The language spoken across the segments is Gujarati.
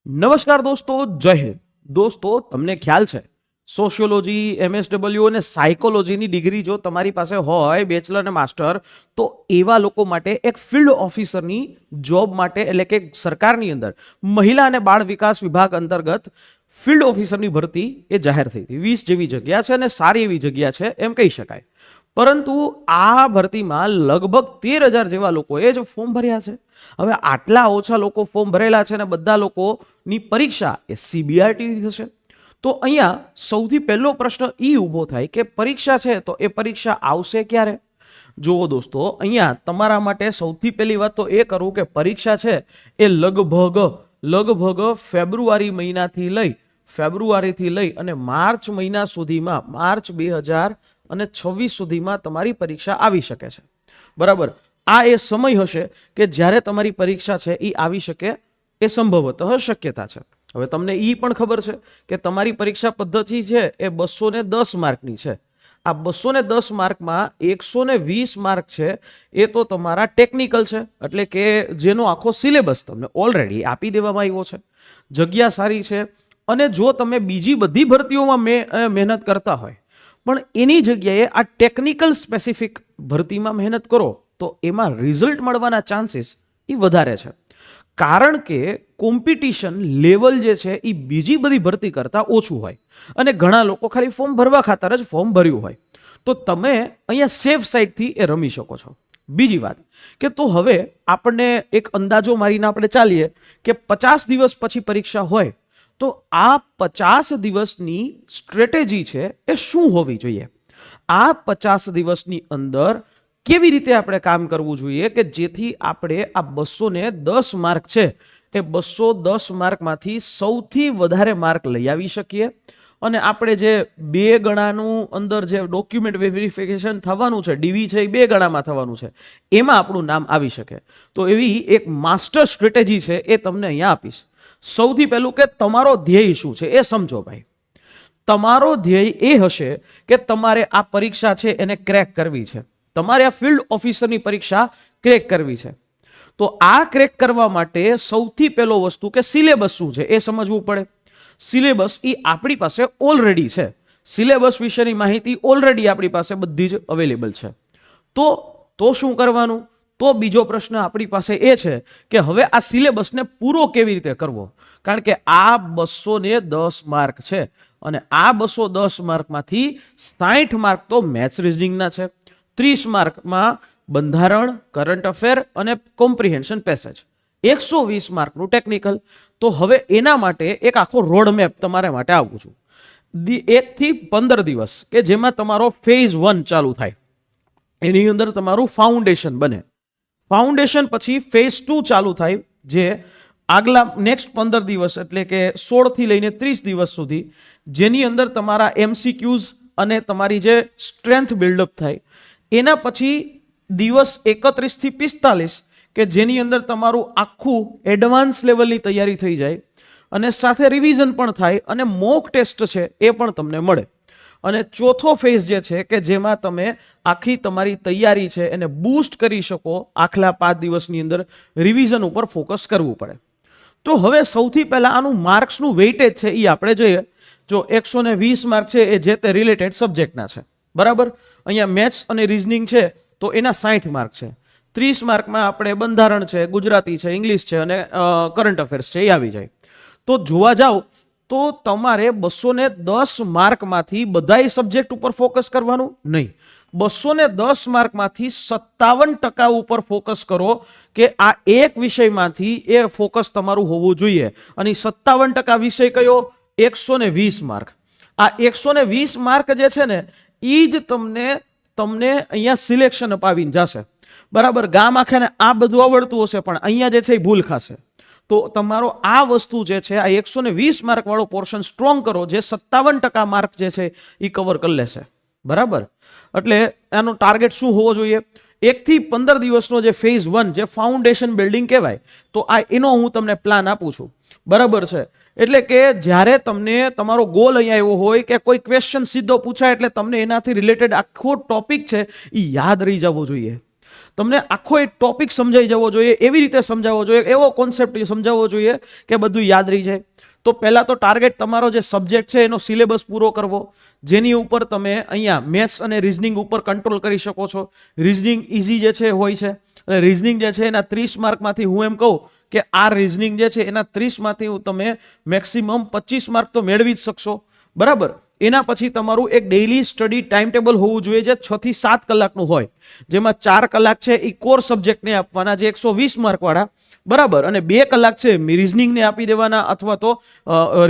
નમસ્કાર દોસ્તો, જય હિન્દ. દોસ્તો, તમને ખ્યાલ છે સોશિયોલોજી, એમએસડબલ્યુ અને સાયકોલોજીની ડિગ્રી જો તમારી પાસે હોય, બેચલર અને માસ્ટર, તો એવા લોકો માટે એક ફિલ્ડ ઓફિસરની જોબ માટે, એટલે કે સરકારની અંદર મહિલા અને બાળ વિકાસ વિભાગ અંતર્ગત ફિલ્ડ ઓફિસરની ભરતી એ જાહેર થઈ હતી. 20 જેવી જગ્યા છે અને સારી એવી જગ્યા છે એમ કહી શકાય. પરંતુ આ ભરતીમાં લગભગ 13,000 જેવા લોકોએ જ ફોર્મ ભર્યા છે. હવે આટલા ઓછા લોકો ફોર્મ ભરેલા છે અને બધા લોકોની પરીક્ષા એ સીબીઆરટી થશે. તો અહીંયા સૌથી પહેલો પ્રશ્ન એ ઊભો થાય કે પરીક્ષા છે તો એ પરીક્ષા આવશે ક્યારે? જુઓ દોસ્તો, અહીંયા તમારા માટે સૌથી પહેલી વાત તો એ કરું કે પરીક્ષા છે એ લગભગ ફેબ્રુઆરીથી લઈ અને માર્ચ મહિના સુધીમાં, માર્ચ 2026 સુધીમાં તમારી પરીક્ષા આવી શકે છે. બરાબર, આ એ સમય હશે કે જ્યારે તમારી પરીક્ષા છે એ આવી શકે એ સંભવતઃ શક્યતા છે. હવે તમને એ પણ ખબર છે કે તમારી પરીક્ષા પદ્ધતિ છે એ 210 માર્કની છે. આ 210 માર્કમાં 120 માર્ક છે એ તો તમારા ટેકનિકલ છે, એટલે કે જેનો આખો સિલેબસ તમને ઓલરેડી આપી દેવામાં આવ્યો છે. જગ્યા સારી છે અને જો તમે બીજી બધી ભરતીઓમાં મહેનત કરતા હોય પણ એની જગ્યાએ આ ટેકનિકલ સ્પેસિફિક ભરતીમાં મહેનત કરો તો એમાં રિઝલ્ટ મળવાના ચાન્સીસ એ વધારે છે. કારણ કે કોમ્પિટિશન લેવલ જે છે એ બીજી બધી ભરતી કરતાં ઓછું હોય અને ઘણા લોકો ખાલી ફોર્મ ભરવા ખાતર જ ફોર્મ ભર્યું હોય. તો તમે અહીંયા સેફ સાઈડથી એ રમી શકો છો. બીજી વાત કે તો હવે આપણને એક અંદાજો મારીને આપણે ચાલીએ કે 50 દિવસ પછી પરીક્ષા હોય તો આ 50 દિવસની સ્ટ્રેટેજી છે એ શું હોવી જોઈએ? આ 50 દિવસની અંદર કેવી રીતે આપણે કામ કરવું જોઈએ કે જેથી આપણે આ 210 માર્ક છે એ 210 માર્કમાંથી સૌથી વધારે માર્ક લઈ આવી શકીએ અને આપણે જે 2 ગણાનું અંદર જે ડોક્યુમેન્ટ વેરિફિકેશન થવાનું છે, ડીવી છે એ 2 ગણામાં થવાનું છે, એમાં આપણું નામ આવી શકે. તો એવી એક માસ્ટર સ્ટ્રેટેજી છે એ તમને અહીંયા આપીશ. સૌથી પહેલું કે તમારો ધ્યેય શું છે એ સમજો ભાઈ. તમારો ધ્યેય એ હશે કે તમારે આ પરીક્ષા છે એને ક્રેક કરવી છે. તમારે આ ફિલ્ડ ઓફિસરની પરીક્ષા ક્રેક કરવી છે. તો આ ક્રેક કરવા માટે સૌથી પહેલો વસ્તુ કે સિલેબસ શું છે એ સમજવું પડે. સિલેબસ એ આપણી પાસે ઓલરેડી છે. સિલેબસ વિશેની માહિતી ઓલરેડી આપણી પાસે બધી જ અવેલેબલ છે. તો શું કરવાનું? તો બીજો પ્રશ્ન આપણી પાસે એ છે કે હવે આ સિલેબસને પૂરો કેવી રીતે કરવો? કારણ કે આ 210 માર્ક છે અને આ 210 માર્કમાંથી 60 માર્ક તો મેથ્સ રીઝનિંગના છે, 30 માર્કમાં બંધારણ, કરંટ અફેર અને કોમ્પ્રિહેન્શન પેસેજ, 120 માર્કનું ટેકનિકલ. તો હવે એના માટે એક આખો રોડ મેપ તમારા માટે આપું છું. 1 થી 15 દિવસ કે જેમાં તમારો ફેઝ 1 ચાલુ થાય, એની અંદર તમારું ફાઉન્ડેશન બને. ફાઉન્ડેશન પછી ફેઝ 2 ચાલુ થાય, જે આગલા નેક્સ્ટ 15 દિવસ એટલે કે 16 થી લઈને 30 દિવસ સુધી, જેની અંદર તમારા એમસીક્યુઝ અને તમારી જે સ્ટ્રેન્થ બિલ્ડઅપ થાય. એના પછી દિવસ 31 થી 45 કે જેની અંદર તમારું આખું એડવાન્સ લેવલની તૈયારી થઈ જાય અને સાથે રિવિઝન પણ થાય અને મોક ટેસ્ટ છે એ પણ તમને મળે. અને ચોથો ફેઝ જે છે કે જેમાં તમે આખી તમારી તૈયારી છે એને બૂસ્ટ કરી શકો. આખલા 5 દિવસની અંદર રિવિઝન ઉપર ફોકસ કરવું પડે. તો હવે સૌથી પહેલા આનું માર્ક્સનું વેઇટેજ છે એ આપણે જોઈએ. જો 120 માર્ક છે એ જે તે રિલેટેડ સબ્જેક્ટના છે, બરાબર. અહીંયા મેથ્સ અને રીઝનિંગ છે તો એના 60 માર્ક છે. 30 માર્કમાં આપણે બંધારણ છે, ગુજરાતી છે, ઇંગ્લિશ છે અને કરંટ અફેર્સ છે એ આવી જાય. તો જોવા જાવ તો તમારે 210 માર્કમાંથી બધાય સબ્જેક્ટ ઉપર ફોકસ કરવાનું નહીં. 210 માર્કમાંથી 57% ઉપર ફોકસ કરો કે આ એક વિષયમાંથી એ ફોકસ તમારું હોવું જોઈએ. અને 57% વિષય કયો? 120 માર્ક. આ 120 માર્ક જે છે ને એ જ તમને અહીંયા સિલેક્શન અપાવીને જશે, બરાબર. ગામ આખાને આ બધું આવડતું હશે પણ અહીંયા જે છે એ ભૂલ ખાશે. તો તમારો આ વસ્તુ જે છે, આ 120 માર્ક વાળો પોર્શન સ્ટ્રોંગ કરો, જે 57% માર્ક જે છે એ કવર કરી લેશે, બરાબર. એટલે આનો ટાર્ગેટ શું હોવો જોઈએ? 1 થી 15 દિવસનો જે ફેઝ 1 જે ફાઉન્ડેશન બિલ્ડિંગ કહેવાય, તો આ એનો હું તમને પ્લાન આપું છું, બરાબર છે. એટલે કે જ્યારે તમને તમારો ગોલ અહીંયા એવો હોય કે કોઈ ક્વેશ્ચન સીધો પૂછાય એટલે તમને એનાથી રિલેટેડ આખો ટોપિક છે એ યાદ રહી જવો જોઈએ. તમને આખો એક ટોપિક સમજાઈ જવો જોઈએ, એવી રીતે સમજાવવો જોઈએ, એવો કોન્સેપ્ટ સમજાવવો જોઈએ કે બધું યાદ રહી જાય. તો પહેલા તો ટાર્ગેટ તમારો જે સબ્જેક્ટ છે એનો સિલેબસ પૂરો કરવો, જેની ઉપર તમે અહીંયા મેથ્સ અને રીઝનિંગ ઉપર કંટ્રોલ કરી શકો છો. રીઝનિંગ ઇઝી જે છે હોય છે, અને રીઝનિંગ જે છે એના 30 માર્કમાંથી હું એમ કહું કે આ રીઝનિંગ જે છે એના 30 માંથી તમે મેક્સિમમ 25 માર્ક તો મેળવી જ શકશો. બરાબર. એના પછી તમારું એક ડેઇલી સ્ટડી ટાઈમ ટેબલ હોવું જોઈએ જે 6 થી 7 કલાકનું હોય, જેમાં 4 કલાક છે એ કોર સબ્જેક્ટને આપવાના જે 120 માર્ક વાળા, બરાબર, અને 2 કલાક છે રીઝનિંગને આપી દેવાના, અથવા તો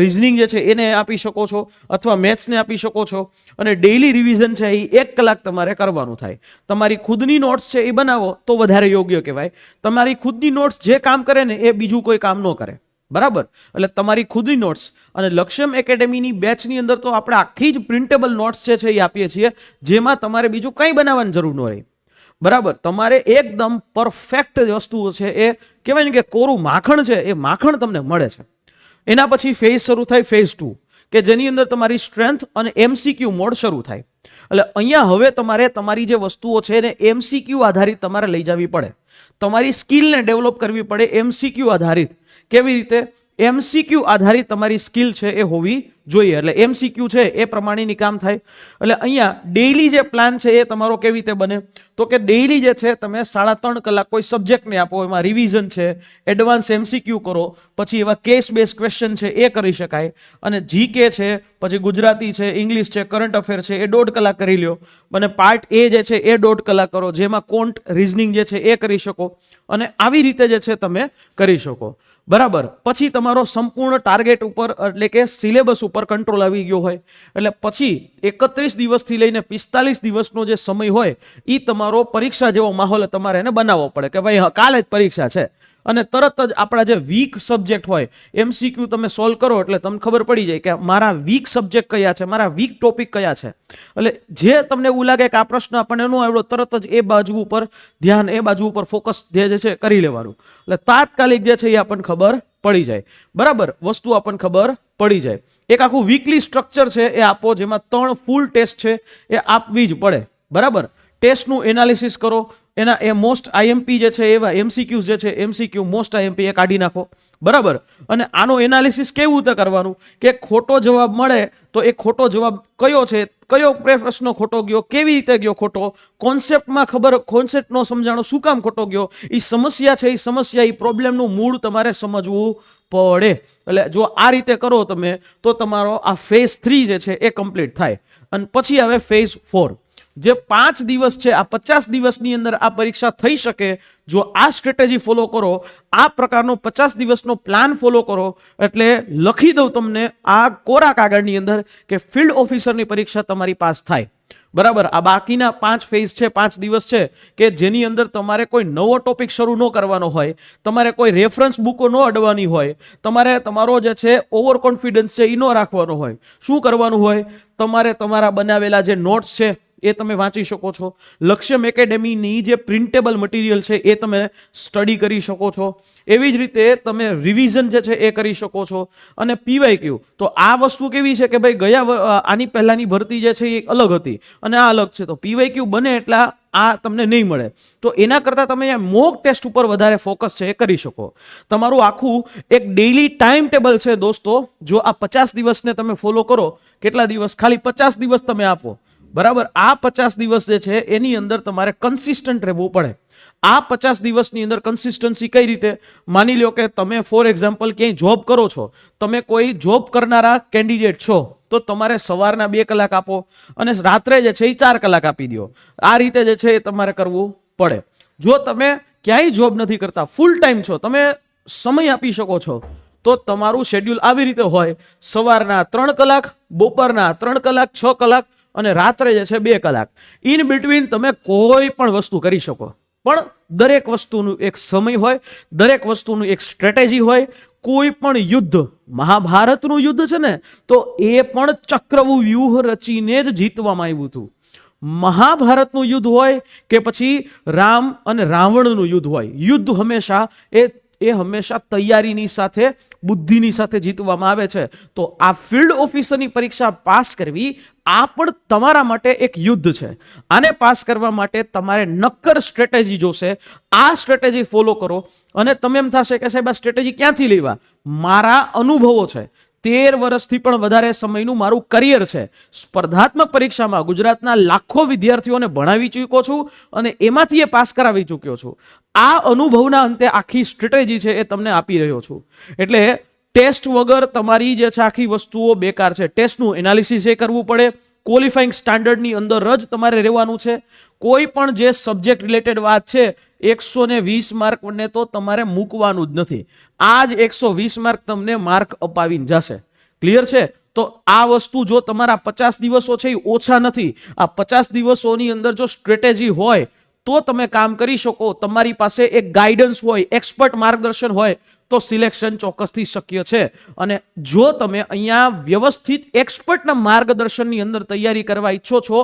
રીઝનિંગ જે છે એને આપી શકો છો, અથવા મેથ્સને આપી શકો છો. અને ડેઇલી રિવિઝન છે એ 1 કલાક તમારે કરવાનું થાય. તમારી ખુદની નોટ્સ છે એ બનાવો તો વધારે યોગ્ય કહેવાય. તમારી ખુદની નોટ્સ જે કામ કરે ને એ બીજું કોઈ કામ ન કરે. બરાબર. એટલે તમારી ખુદની નોટ્સ, અને લક્ષ્યમ એકેડેમીની બેચની અંદર તો આપણે આખી જ પ્રિન્ટેબલ નોટ્સ છે એ આપીએ છીએ, જેમાં તમારે બીજું કંઈ બનાવવાની જરૂર ન રહે. બરાબર. તમારે એકદમ પરફેક્ટ વસ્તુઓ છે, એ કહેવાય ને કે કોરું માખણ છે, એ માખણ તમને મળે છે. એના પછી ફેઝ શરૂ થાય, ફેઝ 2, કે જેની અંદર તમારી સ્ટ્રેન્થ અને MCQ મોડ શરૂ થાય. એટલે અહીંયા હવે તમારે તમારી જે વસ્તુઓ છે એને MCQ આધારિત તમારે લઈ જવી પડે. તમારી સ્કિલને ડેવલપ કરવી પડે MCQ આધારિત. કેવી રીતે? MCQ આધારિત તમારી સ્કિલ છે એ હોવી જોઈએ. એટલે MCQ છે એ પ્રમાણેની કામ થાય. એટલે અહીંયા ડેઇલી જે પ્લાન છે એ તમારો કેવી રીતે બને? તો કે ડેઇલી જે છે તમે 3.5 કલાક કોઈ સબ્જેક્ટને આપો, એમાં રિવિઝન છે, એડવાન્સ MCQ કરો, પછી એવા કેસ બેઝ ક્વેશ્ચન છે એ કરી શકાય, અને GK છે, પછી ગુજરાતી છે, ઇંગ્લિશ છે, કરંટ અફેર છે એ 1.5 કલાક કરી લ્યો, અને પાર્ટ A જે છે એ 1.5 કલાક કરો, જેમાં કોન્ટ રીઝનિંગ જે છે એ કરી શકો, અને આવી રીતે જે છે તમે કરી શકો. બરાબર. પછી તમારો સંપૂર્ણ ટાર્ગેટ ઉપર એટલે કે સિલેબસ ઉપર કંટ્રોલ આવી ગયો હોય, એટલે પછી 31 દિવસથી લઈને 45 દિવસનો જે સમય હોય એ તમારો પરીક્ષા જેવો માહોલ તમારે એને બનાવવો પડે કે ભાઈ કાલે જ પરીક્ષા છે, અને તરત જ આપણા જે વીક સબ્જેક્ટ હોય MCQ તમે સોલ્વ કરો એટલે તમને ખબર પડી જાય કે મારા વીક સબ્જેક્ટ કયા છે, મારા વીક ટોપિક કયા છે. એટલે જે તમને એવું લાગે કે આ પ્રશ્ન આપણને ન આવડો, તરત જ એ બાજુ ઉપર ધ્યાન, એ બાજુ ઉપર ફોકસ જે છે કરી લેવાનું. એટલે તાત્કાલિક જે છે એ આપણને ખબર પડી જાય. બરાબર. વસ્તુ આપણને ખબર પડી જાય. એક આખું વીકલી સ્ટ્રક્ચર છે એ આપો, જેમાં 3 ફૂલ ટેસ્ટ છે એ આપવી જ પડે. બરાબર. ટેસ્ટનું એનાલિસિસ કરો, એના એ મોસ્ટ IMP જે છે એવા MCQs જે છે MCQ મોસ્ટ IMP એ કાઢી નાખો. બરાબર. અને આનો એનાલિસિસ કેવું રીતે કરવાનું કે ખોટો જવાબ મળે તો એ ખોટો જવાબ કયો છે, કયો પ્રશ્ન ખોટો ગયો, કેવી રીતે ગયો ખોટો, કોન્સેપ્ટમાં ખબર, કોન્સેપ્ટ નો સમજાણો શું કામ ખોટો ગયો, એ સમસ્યા છે, એ સમસ્યા, એ પ્રોબ્લેમનું મૂળ તમારે સમજવું પડે. એટલે જો આ રીતે કરો તમે તો તમારો આ ફેઝ 3 જે છે એ કમ્પ્લીટ થાય. અને પછી આવે ફેઝ 4. જે 5 દિવસ છે, આ 50 દિવસની અંદર આ પરીક્ષા થઈ શકે જો આ સ્ટ્રેટેજી ફોલો કરો, આ પ્રકારનો 50 દિવસનો પ્લાન ફોલો કરો. એટલે લખી દઉં તમને આ કોરા કાગળની અંદર કે ફિલ્ડ ઓફિસરની પરીક્ષા તમારી પાસ થાય. બરાબર. આ બાકીના 5 ફેઝ છે, 5 દિવસ છે કે જેની અંદર તમારે કોઈ નવો ટોપિક શરૂ ન કરવાનો હોય, તમારે કોઈ રેફરન્સ બુકો ન અડવાની હોય, તમારે તમારો જે છે ઓવર કોન્ફિડન્સ છે એ ન રાખવાનો હોય. શું કરવાનું હોય? તમારે તમારા બનાવેલા જે નોટ્સ છે એ તમે વાંચી શકો છો. લક્ષ્યમ એકેડેમીની જે પ્રિન્ટેબલ મટીરિયલ છે એ તમે સ્ટડી કરી શકો છો. એવી જ રીતે તમે રિવિઝન જે છે એ કરી શકો છો. અને PYQ તો આ વસ્તુ કેવી છે કે ભાઈ આની પહેલાની ભરતી જે છે એ અલગ હતી અને આ અલગ છે, તો PYQ બને એટલા આ તમને નહીં મળે. તો એના કરતાં તમે મોક ટેસ્ટ ઉપર વધારે ફોકસ છે એ કરી શકો. તમારું આખું એક ડેઇલી ટાઈમ ટેબલ છે દોસ્તો. જો આ 50 દિવસને તમે ફોલો કરો, કેટલા દિવસ? ખાલી 50 દિવસ તમે આપો. બરાબર. આ 50 દિવસ જે છે એની અંદર તમારે કન્સિસ્ટન્ટ રહેવું પડે. આ 50 દિવસની અંદર કન્સિસ્ટન્સી કઈ રીતે? માની લો કે તમે ફોર એક્ઝામ્પલ ક્યાંય જોબ કરો છો, તમે કોઈ જોબ કરનારા કેન્ડિડેટ છો, તો તમારે સવારના 2 કલાક આપો અને રાત્રે જે છે એ 4 કલાક આપી દો. આ રીતે જે છે એ તમારે કરવું પડે. જો તમે ક્યાંય જોબ નથી કરતા, ફૂલ ટાઈમ છો, તમે સમય આપી શકો છો, તો તમારું શેડ્યુલ આવી રીતે હોય: સવારના 3 કલાક, બપોરના 3 કલાક, 6 કલાક અને રાત્રે જે છે 2 કલાક. ઇન બિટવીન તમે કોઈ પણ વસ્તુ કરી શકો, પણ દરેક વસ્તુનું એક સમય હોય, દરેક વસ્તુનું એક સ્ટ્રેટેજી હોય. કોઈ પણ યુદ્ધ, મહાભારતનું યુદ્ધ છે ને, તો એ પણ ચક્રવ્યૂહ રચીને જ જીતવામાં આવ્યું હતું. મહાભારતનું યુદ્ધ હોય કે પછી રામ અને રાવણનું યુદ્ધ હોય, યુદ્ધ હંમેશા એ એ હંમેશા તૈયારીની સાથે બુદ્ધિની સાથે જીતવામાં આવે છે. તો આ ફિલ્ડ ઓફિસરની પરીક્ષા પાસ કરવી આ પણ તમારા માટે એક યુદ્ધ છે. આને પાસ કરવા માટે તમારે નક્કર સ્ટ્રેટેજી જોશે. આ સ્ટ્રેટેજી ફોલો કરો અને તમે એમ થશે કે સાહેબ આ સ્ટ્રેટેજી ક્યાંથી લેવા? મારા અનુભવો છે. 13 વર્ષથી પણ વધારે સમયનું મારું કરિયર છે. સ્પર્ધાત્મક પરીક્ષામાં ગુજરાતના લાખો વિદ્યાર્થીઓને ભણાવી ચૂક્યો છું અને એમાંથી એ પાસ કરાવી ચૂક્યો છું. આ અનુભવના અંતે આખી સ્ટ્રેટેજી છે એ તમને આપી રહ્યો છું. એટલે ટેસ્ટ વગર તમારી જે છે આખી વસ્તુઓ બેકાર છે. ટેસ્ટનું એનાલિસિસ એ કરવું પડે. ક્વોલિફાઈંગ સ્ટાન્ડર્ડની અંદર જ તમારે રહેવાનું છે. કોઈ પણ જે સબ્જેક્ટ રિલેટેડ વાત છે 120 માર્કને તો તમારે મૂકવાનું જ નથી. આ જ 120 માર્ક તમને માર્ક અપાવીને જશે. ક્લિયર છે? તો આ વસ્તુ જો તમારા 50 દિવસો છે એ ઓછા નથી. આ 50 દિવસોની અંદર જો સ્ટ્રેટેજી હોય તો તમે કામ કરી શકો. તમારી પાસે એક ગાઈડન્સ હોય, એક્સપર્ટ માર્ગદર્શન હોય તો સિલેક્શન ચોક્કસથી શક્ય છે. અને જો તમે અહીંયા વ્યવસ્થિત એક્સપર્ટના માર્ગદર્શનની અંદર તૈયારી કરવા ઈચ્છો છો,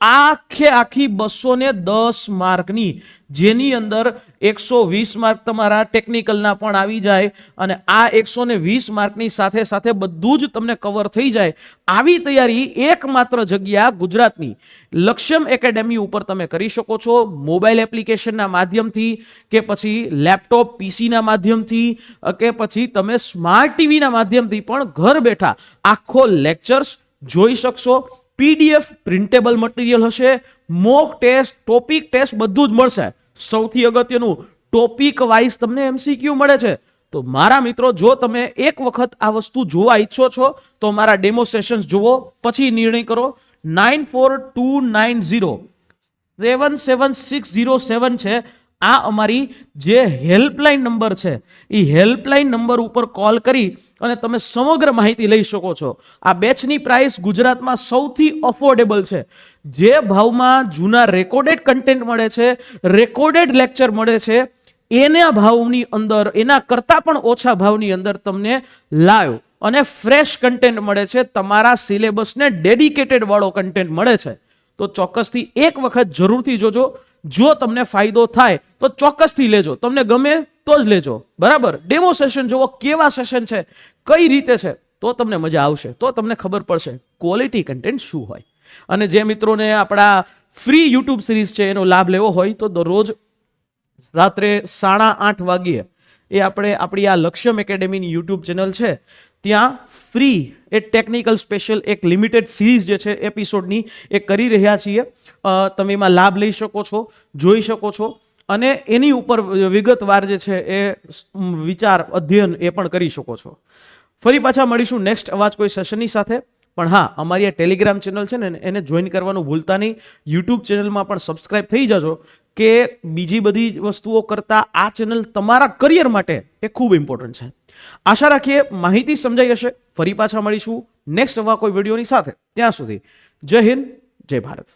આખી 210 માર્કની જેની અંદર 120 માર્ક તમારા ટેકનિકલના પણ આવી જાય અને આ 120 માર્કની સાથે સાથે બધું જ તમને કવર થઈ જાય, આવી તૈયારી એકમાત્ર જગ્યા ગુજરાતની લક્ષ્યમ એકેડેમી ઉપર તમે કરી શકો છો. મોબાઈલ એપ્લિકેશનના માધ્યમથી કે પછી લેપટોપ પીસીના માધ્યમથી કે પછી તમે સ્માર્ટ ટીવીના માધ્યમથી પણ ઘર બેઠા આખો લેક્ચર્સ જોઈ શકશો. પીડીએફ પ્રિન્ટેબલ મટીરિયલ હશે. મોક ટેસ્ટ, ટોપિક ટેસ્ટ બધું જ મળશે. સૌથી અગત્યનું ટોપિક વાઇઝ તમને એમસીક્યુ મળે છે. તો મારા મિત્રો, જો તમે એક વખત આ વસ્તુ જોવા ઈચ્છો છો તો મારા ડેમો સેશન્સ જુઓ, પછી નિર્ણય કરો. 9429077607 છે આ અમારી જે હેલ્પલાઇન નંબર છે. એ હેલ્પલાઇન નંબર ઉપર કોલ કરી અને તમે સમગ્ર માહિતી લઈ શકો છો. આ બેચની પ્રાઇસ ગુજરાતમાં સૌથી અફોર્ડેબલ છે. જે ભાવમાં જૂના રેકોર્ડેડ કન્ટેન્ટ મળે છે, રેકોર્ડેડ લેક્ચર મળે છે, એના ભાવની અંદર, એના કરતાં પણ ઓછા ભાવની અંદર તમને લાઈવ અને ફ્રેશ કન્ટેન્ટ મળે છે. તમારા સિલેબસને ડેડિકેટેડ વાળો કન્ટેન્ટ મળે છે. તો ચોક્કસથી એક વખત જરૂરથી જોજો. જો તમને ફાયદો થાય તો ચોક્કસથી લેજો. તમને ગમે તો જ લેજો. બરાબર? ડેમો સેશન જોવો, કેવા સેશન છે, કઈ રીતે છે, તો તમને મજા આવશે. તો તમને ખબર પડશે ક્વોલિટી કન્ટેન્ટ શું હોય. અને જે મિત્રોને આપણા ફ્રી યુટ્યુબ સિરીઝ છે એનો લાભ લેવો હોય તો દરરોજ રાત્રે 8:30 વાગ્યે એ આપણે આપણી આ લક્ષ્યમ એકેડેમીની યુટ્યુબ ચેનલ છે ત્યાં ફ્રી એ ટેકનિકલ સ્પેશિયલ એક લિમિટેડ સિરીઝ જે છે એપિસોડની એ કરી રહ્યા છીએ. તમે એમાં લાભ લઈ શકો છો, જોઈ શકો છો અને એની ઉપર વિગતવાર જે છે એ વિચાર અધ્યયન એ પણ કરી શકો છો. ફરી પાછા મળીશું નેક્સ્ટ અવાજ કોઈ સેશનની સાથે. પણ હા, અમારી આ ટેલિગ્રામ ચેનલ છે ને એને જોઈન કરવાનું ભૂલતા નહીં. યુટ્યુબ ચેનલમાં પણ સબસ્ક્રાઇબ થઈ જજો કે બીજી બધી વસ્તુઓ કરતાં આ ચેનલ તમારા કરિયર માટે એ ખૂબ ઇમ્પોર્ટન્ટ છે. આશા રાખીએ માહિતી સમજાઈ હશે. ફરી પાછા મળીશું નેક્સ્ટ આવા કોઈ વિડીયોની સાથે. ત્યાં સુધી જય હિન્દ, જય ભારત.